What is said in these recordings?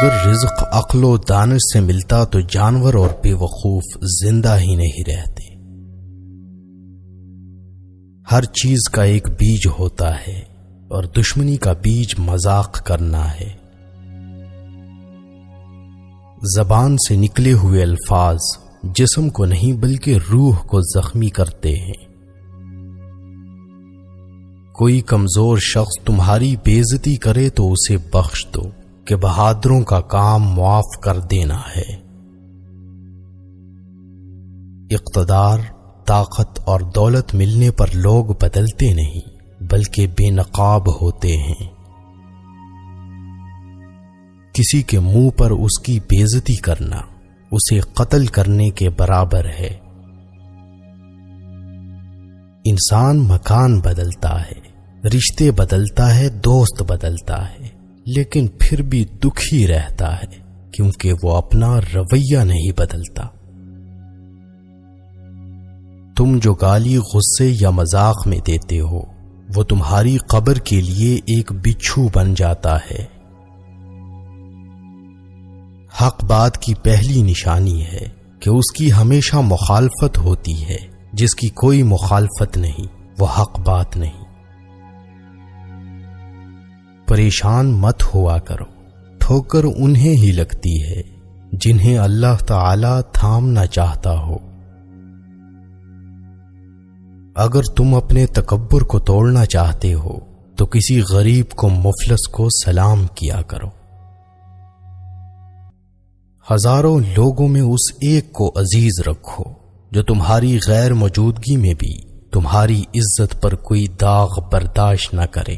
اگر رزق عقل و دانش سے ملتا تو جانور اور بے وقوف زندہ ہی نہیں رہتے۔ ہر چیز کا ایک بیج ہوتا ہے اور دشمنی کا بیج مذاق کرنا ہے۔ زبان سے نکلے ہوئے الفاظ جسم کو نہیں بلکہ روح کو زخمی کرتے ہیں۔ کوئی کمزور شخص تمہاری بے عزتی کرے تو اسے بخش دو کہ بہادروں کا کام معاف کر دینا ہے۔ اقتدار، طاقت اور دولت ملنے پر لوگ بدلتے نہیں بلکہ بے نقاب ہوتے ہیں۔ کسی کے منہ پر اس کی بے عزتی کرنا اسے قتل کرنے کے برابر ہے۔ انسان مکان بدلتا ہے، رشتے بدلتا ہے، دوست بدلتا ہے، لیکن پھر بھی دکھی رہتا ہے کیونکہ وہ اپنا رویہ نہیں بدلتا۔ تم جو گالی غصے یا مذاق میں دیتے ہو وہ تمہاری قبر کے لیے ایک بچھو بن جاتا ہے۔ حق بات کی پہلی نشانی ہے کہ اس کی ہمیشہ مخالفت ہوتی ہے، جس کی کوئی مخالفت نہیں وہ حق بات نہیں۔ پریشان مت ہوا کرو، ٹھوکر انہیں ہی لگتی ہے جنہیں اللہ تعالی تھامنا چاہتا ہو۔ اگر تم اپنے تکبر کو توڑنا چاہتے ہو تو کسی غریب کو مفلس کو سلام کیا کرو۔ ہزاروں لوگوں میں اس ایک کو عزیز رکھو جو تمہاری غیر موجودگی میں بھی تمہاری عزت پر کوئی داغ برداشت نہ کرے۔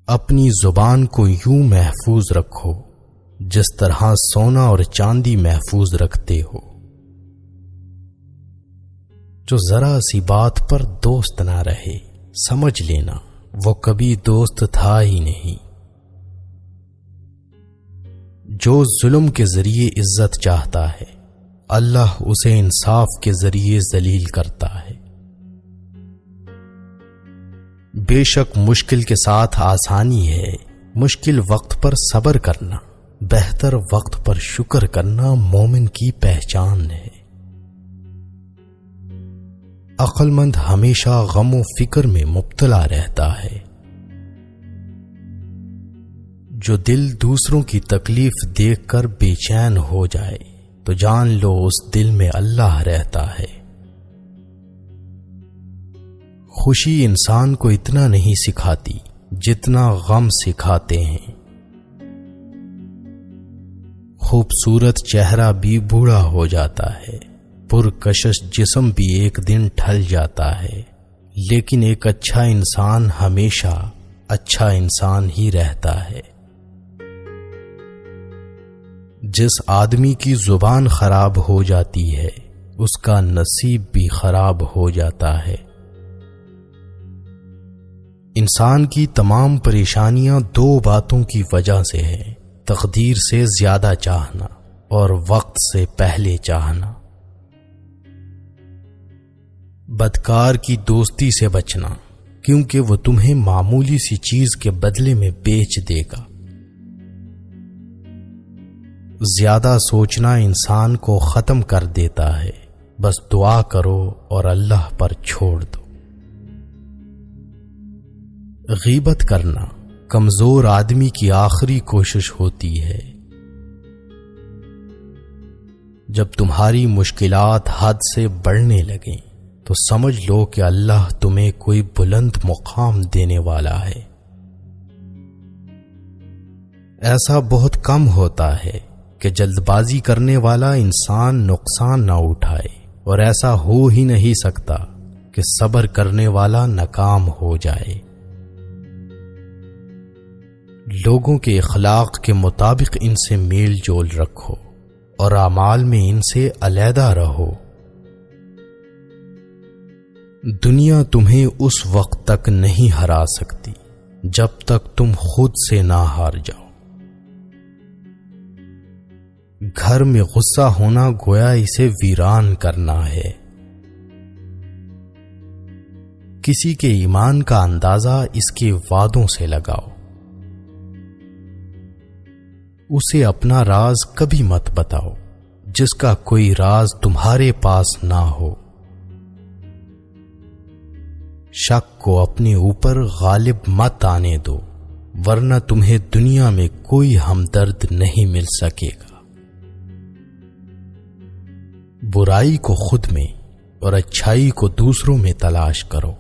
اپنی زبان کو یوں محفوظ رکھو جس طرح سونا اور چاندی محفوظ رکھتے ہو۔ جو ذرا سی بات پر دوست نہ رہے سمجھ لینا وہ کبھی دوست تھا ہی نہیں۔ جو ظلم کے ذریعے عزت چاہتا ہے اللہ اسے انصاف کے ذریعے ذلیل کرتا ہے۔ بے شک مشکل کے ساتھ آسانی ہے، مشکل وقت پر صبر کرنا، بہتر وقت پر شکر کرنا مومن کی پہچان ہے۔ عقل مند ہمیشہ غم و فکر میں مبتلا رہتا ہے۔ جو دل دوسروں کی تکلیف دیکھ کر بے چین ہو جائے تو جان لو اس دل میں اللہ رہتا ہے۔ خوشی انسان کو اتنا نہیں سکھاتی جتنا غم سکھاتے ہیں۔ خوبصورت چہرہ بھی بوڑھا ہو جاتا ہے، پرکشش جسم بھی ایک دن ڈھل جاتا ہے، لیکن ایک اچھا انسان ہمیشہ اچھا انسان ہی رہتا ہے۔ جس آدمی کی زبان خراب ہو جاتی ہے اس کا نصیب بھی خراب ہو جاتا ہے۔ انسان کی تمام پریشانیاں دو باتوں کی وجہ سے ہیں، تقدیر سے زیادہ چاہنا اور وقت سے پہلے چاہنا۔ بدکار کی دوستی سے بچنا کیونکہ وہ تمہیں معمولی سی چیز کے بدلے میں بیچ دے گا۔ زیادہ سوچنا انسان کو ختم کر دیتا ہے، بس دعا کرو اور اللہ پر چھوڑ دو۔ غیبت کرنا کمزور آدمی کی آخری کوشش ہوتی ہے۔ جب تمہاری مشکلات حد سے بڑھنے لگیں تو سمجھ لو کہ اللہ تمہیں کوئی بلند مقام دینے والا ہے۔ ایسا بہت کم ہوتا ہے کہ جلد بازی کرنے والا انسان نقصان نہ اٹھائے، اور ایسا ہو ہی نہیں سکتا کہ صبر کرنے والا ناکام ہو جائے۔ لوگوں کے اخلاق کے مطابق ان سے میل جول رکھو اور اعمال میں ان سے علیحدہ رہو۔ دنیا تمہیں اس وقت تک نہیں ہرا سکتی جب تک تم خود سے نہ ہار جاؤ۔ گھر میں غصہ ہونا گویا اسے ویران کرنا ہے۔ کسی کے ایمان کا اندازہ اس کے وعدوں سے لگاؤ۔ اسے اپنا راز کبھی مت بتاؤ جس کا کوئی راز تمہارے پاس نہ ہو۔ شک کو اپنے اوپر غالب مت آنے دو، ورنہ تمہیں دنیا میں کوئی ہمدرد نہیں مل سکے گا۔ برائی کو خود میں اور اچھائی کو دوسروں میں تلاش کرو۔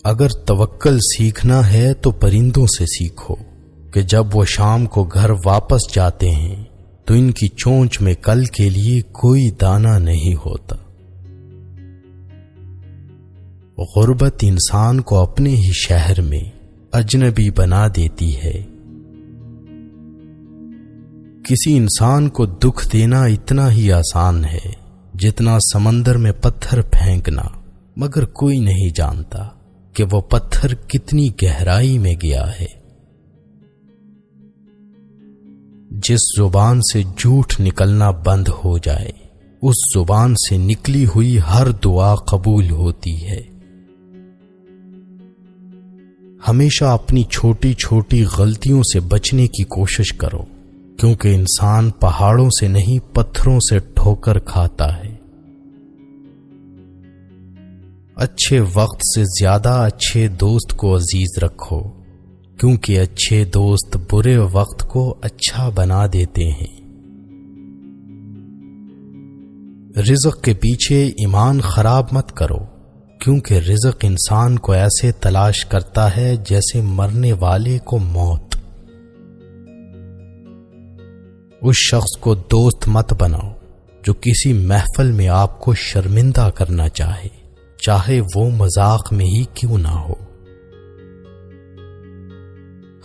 اگر توکل سیکھنا ہے تو پرندوں سے سیکھو کہ جب وہ شام کو گھر واپس جاتے ہیں تو ان کی چونچ میں کل کے لیے کوئی دانہ نہیں ہوتا۔ غربت انسان کو اپنے ہی شہر میں اجنبی بنا دیتی ہے۔ کسی انسان کو دکھ دینا اتنا ہی آسان ہے جتنا سمندر میں پتھر پھینکنا، مگر کوئی نہیں جانتا کہ وہ پتھر کتنی گہرائی میں گیا ہے۔ جس زبان سے جھوٹ نکلنا بند ہو جائے، اس زبان سے نکلی ہوئی ہر دعا قبول ہوتی ہے۔ ہمیشہ اپنی چھوٹی چھوٹی غلطیوں سے بچنے کی کوشش کرو، کیونکہ انسان پہاڑوں سے نہیں پتھروں سے ٹھوکر کھاتا ہے۔ اچھے وقت سے زیادہ اچھے دوست کو عزیز رکھو، کیونکہ اچھے دوست برے وقت کو اچھا بنا دیتے ہیں۔ رزق کے پیچھے ایمان خراب مت کرو، کیونکہ رزق انسان کو ایسے تلاش کرتا ہے جیسے مرنے والے کو موت۔ اس شخص کو دوست مت بناؤ جو کسی محفل میں آپ کو شرمندہ کرنا چاہے وہ مذاق میں ہی کیوں نہ ہو۔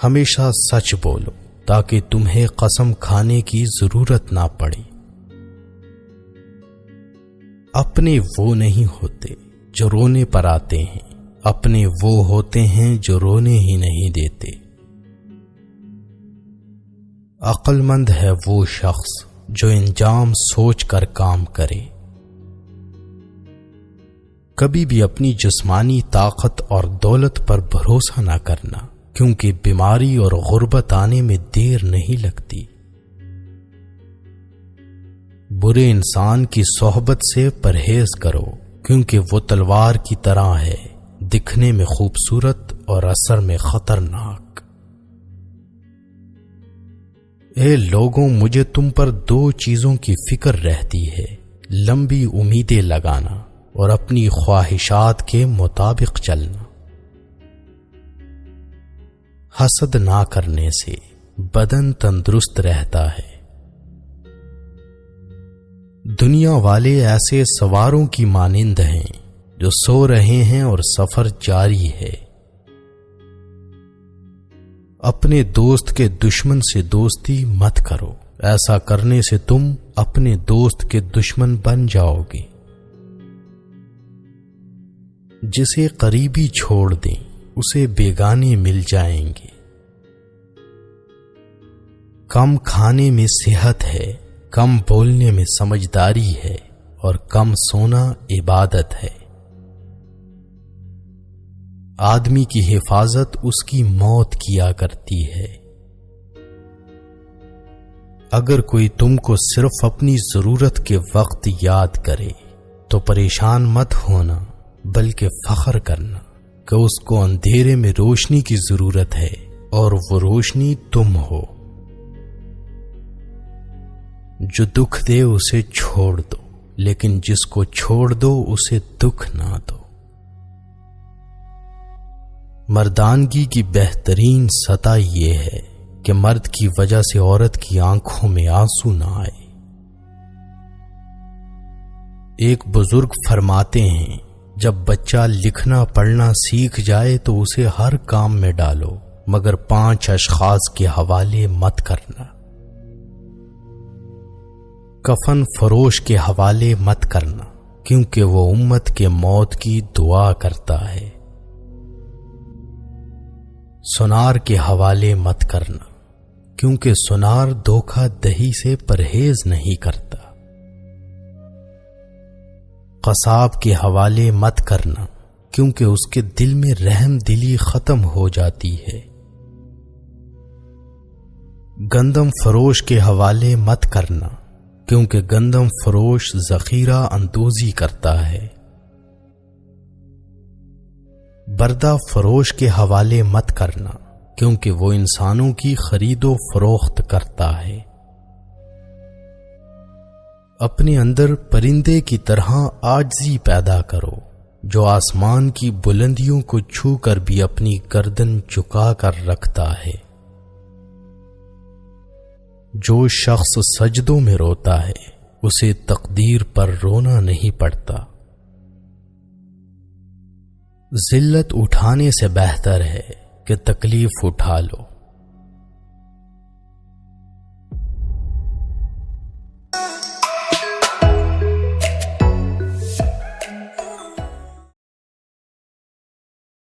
ہمیشہ سچ بولو تاکہ تمہیں قسم کھانے کی ضرورت نہ پڑے۔ اپنے وہ نہیں ہوتے جو رونے پر آتے ہیں، اپنے وہ ہوتے ہیں جو رونے ہی نہیں دیتے۔ عقل مند ہے وہ شخص جو انجام سوچ کر کام کرے۔ کبھی بھی اپنی جسمانی طاقت اور دولت پر بھروسہ نہ کرنا، کیونکہ بیماری اور غربت آنے میں دیر نہیں لگتی۔ برے انسان کی صحبت سے پرہیز کرو، کیونکہ وہ تلوار کی طرح ہے، دکھنے میں خوبصورت اور اثر میں خطرناک۔ اے لوگوں، مجھے تم پر دو چیزوں کی فکر رہتی ہے، لمبی امیدیں لگانا اور اپنی خواہشات کے مطابق چلنا۔ حسد نہ کرنے سے بدن تندرست رہتا ہے۔ دنیا والے ایسے سواروں کی مانند ہیں جو سو رہے ہیں اور سفر جاری ہے۔ اپنے دوست کے دشمن سے دوستی مت کرو، ایسا کرنے سے تم اپنے دوست کے دشمن بن جاؤ گے۔ جسے قریبی چھوڑ دیں اسے بیگانے مل جائیں گے۔ کم کھانے میں صحت ہے، کم بولنے میں سمجھداری ہے، اور کم سونا عبادت ہے۔ آدمی کی حفاظت اس کی موت کیا کرتی ہے۔ اگر کوئی تم کو صرف اپنی ضرورت کے وقت یاد کرے تو پریشان مت ہونا، بلکہ فخر کرنا کہ اس کو اندھیرے میں روشنی کی ضرورت ہے اور وہ روشنی تم ہو۔ جو دکھ دے اسے چھوڑ دو، لیکن جس کو چھوڑ دو اسے دکھ نہ دو۔ مردانگی کی بہترین سطح یہ ہے کہ مرد کی وجہ سے عورت کی آنکھوں میں آنسو نہ آئے۔ ایک بزرگ فرماتے ہیں، جب بچہ لکھنا پڑھنا سیکھ جائے تو اسے ہر کام میں ڈالو، مگر 5 اشخاص کے حوالے مت کرنا۔ کفن فروش کے حوالے مت کرنا، کیونکہ وہ امت کے موت کی دعا کرتا ہے۔ سونار کے حوالے مت کرنا، کیونکہ سونار دھوکہ دہی سے پرہیز نہیں کرتا۔ قصاب کے حوالے مت کرنا، کیونکہ اس کے دل میں رحم دلی ختم ہو جاتی ہے۔ گندم فروش کے حوالے مت کرنا، کیونکہ گندم فروش ذخیرہ اندوزی کرتا ہے۔ بردہ فروش کے حوالے مت کرنا، کیونکہ وہ انسانوں کی خرید و فروخت کرتا ہے۔ اپنے اندر پرندے کی طرح عاجزی پیدا کرو، جو آسمان کی بلندیوں کو چھو کر بھی اپنی گردن جھکا کر رکھتا ہے۔ جو شخص سجدوں میں روتا ہے اسے تقدیر پر رونا نہیں پڑتا۔ ذلت اٹھانے سے بہتر ہے کہ تکلیف اٹھا لو۔